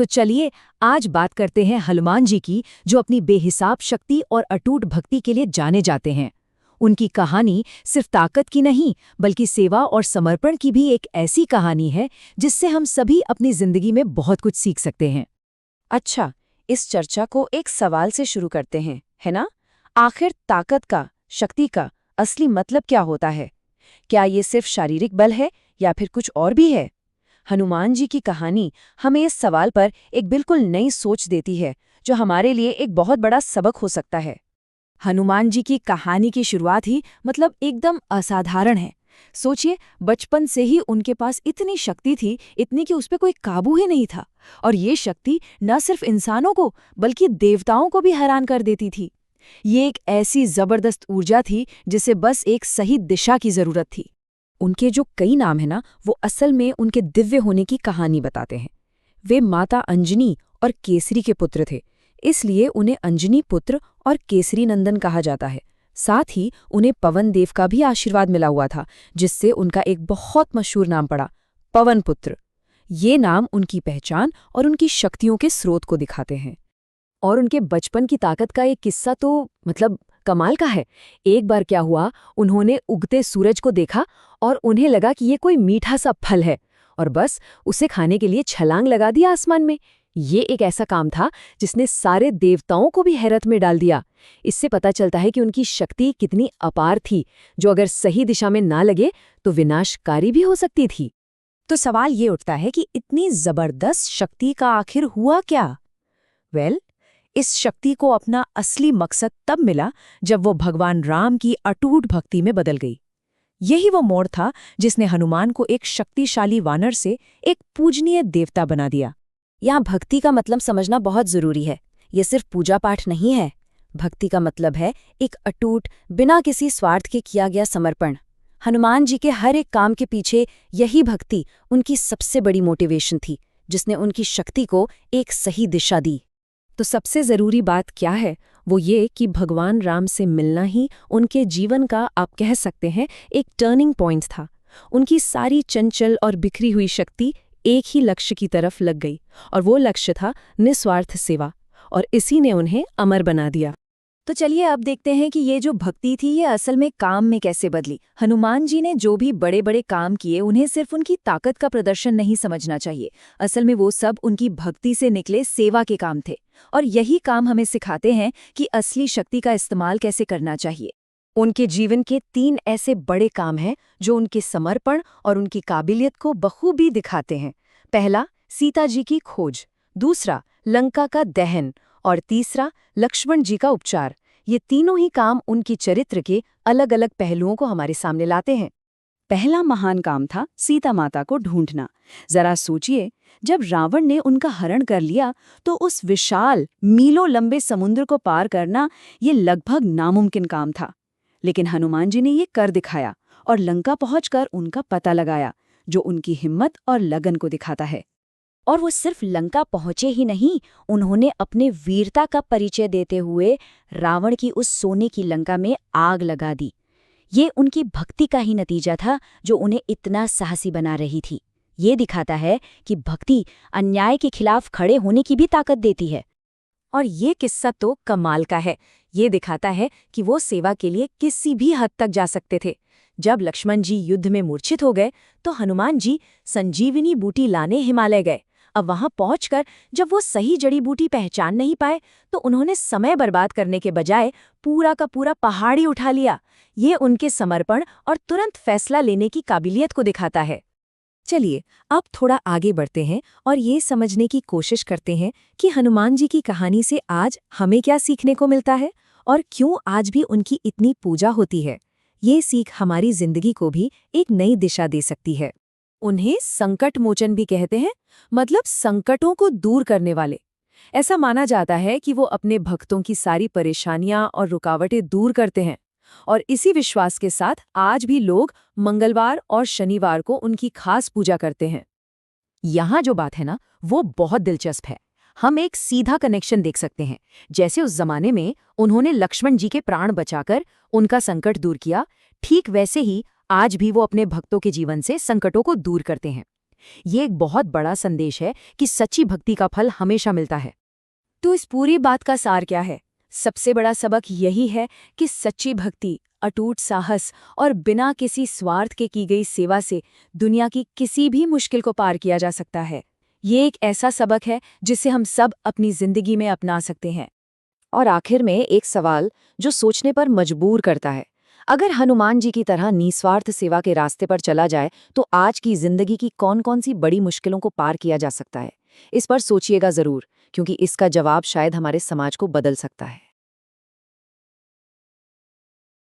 तो चलिए आज बात करते हैं हनुमान जी की, जो अपनी बेहिसाब शक्ति और अटूट भक्ति के लिए जाने जाते हैं। उनकी कहानी सिर्फ ताकत की नहीं, बल्कि सेवा और समर्पण की भी एक ऐसी कहानी है जिससे हम सभी अपनी जिंदगी में बहुत कुछ सीख सकते हैं। अच्छा, इस चर्चा को एक सवाल से शुरू करते हैं, है ना? आखिर ताकत का, शक्ति का असली मतलब क्या होता है? क्या ये सिर्फ शारीरिक बल है या फिर कुछ और भी है? हनुमान जी की कहानी हमें इस सवाल पर एक बिल्कुल नई सोच देती है, जो हमारे लिए एक बहुत बड़ा सबक हो सकता है। हनुमान जी की कहानी की शुरुआत ही एकदम असाधारण है। सोचिए, बचपन से ही उनके पास इतनी शक्ति थी, इतनी कि उस पे कोई काबू ही नहीं था। और ये शक्ति न सिर्फ इंसानों को बल्कि देवताओं को भी हैरान कर देती थी। ये एक ऐसी जबरदस्त ऊर्जा थी जिसे बस एक सही दिशा की जरूरत थी। उनके जो कई नाम है ना, वो असल में उनके दिव्य होने की कहानी बताते हैं। वे माता अंजनी और केसरी के पुत्र थे, इसलिए उन्हें अंजनी पुत्र और केसरी नंदन कहा जाता है। साथ ही उन्हें पवन देव का भी आशीर्वाद मिला हुआ था, जिससे उनका एक बहुत मशहूर नाम पड़ा, पवन पुत्र। ये नाम उनकी पहचान और उनकी शक्तियों के स्रोत को दिखाते हैं। और उनके बचपन की ताकत का एक किस्सा तो कमाल का है। एक बार क्या हुआ, उन्होंने उगते सूरज को देखा और उन्हें लगा कि ये कोई मीठा सा फल है, और बस उसे खाने के लिए छलांग लगा दिया आसमान में। ये एक ऐसा काम था जिसने सारे देवताओं को भी हैरत में डाल दिया। इससे पता चलता है कि उनकी शक्ति कितनी अपार थी, जो अगर सही दिशा में ना लगे तो विनाशकारी भी हो सकती थी। तो सवाल ये उठता है कि इतनी जबरदस्त शक्ति का आखिर हुआ क्या? इस शक्ति को अपना असली मकसद तब मिला जब वो भगवान राम की अटूट भक्ति में बदल गई। यही वो मोड़ था जिसने हनुमान को एक शक्तिशाली वानर से एक पूजनीय देवता बना दिया। यहाँ भक्ति का मतलब समझना बहुत जरूरी है। ये सिर्फ पूजा पाठ नहीं है। भक्ति का मतलब है एक अटूट, बिना किसी स्वार्थ के किया गया समर्पण। हनुमान जी के हर एक काम के पीछे यही भक्ति उनकी सबसे बड़ी मोटिवेशन थी, जिसने उनकी शक्ति को एक सही दिशा दी। तो सबसे जरूरी बात क्या है? वो ये कि भगवान राम से मिलना ही उनके जीवन का, आप कह सकते हैं, एक टर्निंग पॉइंट था। उनकी सारी चंचल और बिखरी हुई शक्ति एक ही लक्ष्य की तरफ लग गई, और वो लक्ष्य था निस्वार्थ सेवा, और इसी ने उन्हें अमर बना दिया। तो चलिए अब देखते हैं कि ये जो भक्ति थी ये असल में काम में कैसे बदली। हनुमान जी ने जो भी बड़े बड़े काम किए, उन्हें सिर्फ उनकी ताकत का प्रदर्शन नहीं समझना चाहिए। असल में वो सब उनकी भक्ति से निकले सेवा के काम थे। और यही काम हमें सिखाते हैं कि असली शक्ति का इस्तेमाल कैसे करना चाहिए। उनके जीवन के 3 ऐसे बड़े काम हैं जो उनके समर्पण और उनकी काबिलियत को बखूबी दिखाते हैं। पहला, सीता जी की खोज। दूसरा, लंका का दहन। और तीसरा, लक्ष्मण जी का उपचार। ये तीनों ही काम उनकी चरित्र के अलग अलग पहलुओं को हमारे सामने लाते हैं। पहला महान काम था सीता माता को ढूंढना। जरा सोचिए, जब रावण ने उनका हरण कर लिया तो उस विशाल, मीलों लंबे समुद्र को पार करना ये लगभग नामुमकिन काम था। लेकिन हनुमान जी ने ये कर दिखाया और लंका पहुंचकर उनका पता लगाया, जो उनकी हिम्मत और लगन को दिखाता है। और वो सिर्फ लंका पहुंचे ही नहीं, उन्होंने अपने वीरता का परिचय देते हुए रावण की उस सोने की लंका में आग लगा दी। ये उनकी भक्ति का ही नतीजा था जो उन्हें इतना साहसी बना रही थी। ये दिखाता है कि भक्ति अन्याय के खिलाफ खड़े होने की भी ताकत देती है। और ये किस्सा तो कमाल का है। ये दिखाता है कि वो सेवा के लिए किसी भी हद तक जा सकते थे। जब लक्ष्मण जी युद्ध में मूर्छित हो गए तो हनुमान जी संजीवनी बूटी लाने हिमालय गए। अब वहां पहुंचकर जब वो सही जड़ी बूटी पहचान नहीं पाए तो उन्होंने समय बर्बाद करने के बजाय पूरा का पूरा पहाड़ ही उठा लिया। ये उनके समर्पण और तुरंत फैसला लेने की काबिलियत को दिखाता है। चलिए अब थोड़ा आगे बढ़ते हैं और ये समझने की कोशिश करते हैं कि हनुमान जी की कहानी से आज हमें क्या सीखने को मिलता है और क्यों आज भी उनकी इतनी पूजा होती है। ये सीख हमारी जिंदगी को भी एक नई दिशा दे सकती है। उन्हें संकट मोचन भी कहते हैं, मतलब संकटों को दूर करने वाले। ऐसा माना जाता है कि वो अपने भक्तों की सारी परेशानियां और रुकावटें दूर करते हैं। और इसी विश्वास के साथ आज भी लोग मंगलवार और शनिवार को उनकी खास पूजा करते हैं। यहाँ जो बात है ना, वो बहुत दिलचस्प है। हम एक सीधा कनेक्शन देख सकते हैं। जैसे उस जमाने में उन्होंने लक्ष्मण जी के प्राण बचाकर उनका संकट दूर किया, ठीक वैसे ही आज भी वो अपने भक्तों के जीवन से संकटों को दूर करते हैं। ये एक बहुत बड़ा संदेश है कि सच्ची भक्ति का फल हमेशा मिलता है। तो इस पूरी बात का सार क्या है? सबसे बड़ा सबक यही है कि सच्ची भक्ति, अटूट साहस और बिना किसी स्वार्थ के की गई सेवा से दुनिया की किसी भी मुश्किल को पार किया जा सकता है। ये एक ऐसा सबक है जिसे हम सब अपनी जिंदगी में अपना सकते हैं। और आखिर में एक सवाल जो सोचने पर मजबूर करता है। अगर हनुमान जी की तरह निस्वार्थ सेवा के रास्ते पर चला जाए तो आज की जिंदगी की कौन-कौन सी बड़ी मुश्किलों को पार किया जा सकता है? इस पर सोचिएगा जरूर, क्योंकि इसका जवाब शायद हमारे समाज को बदल सकता है।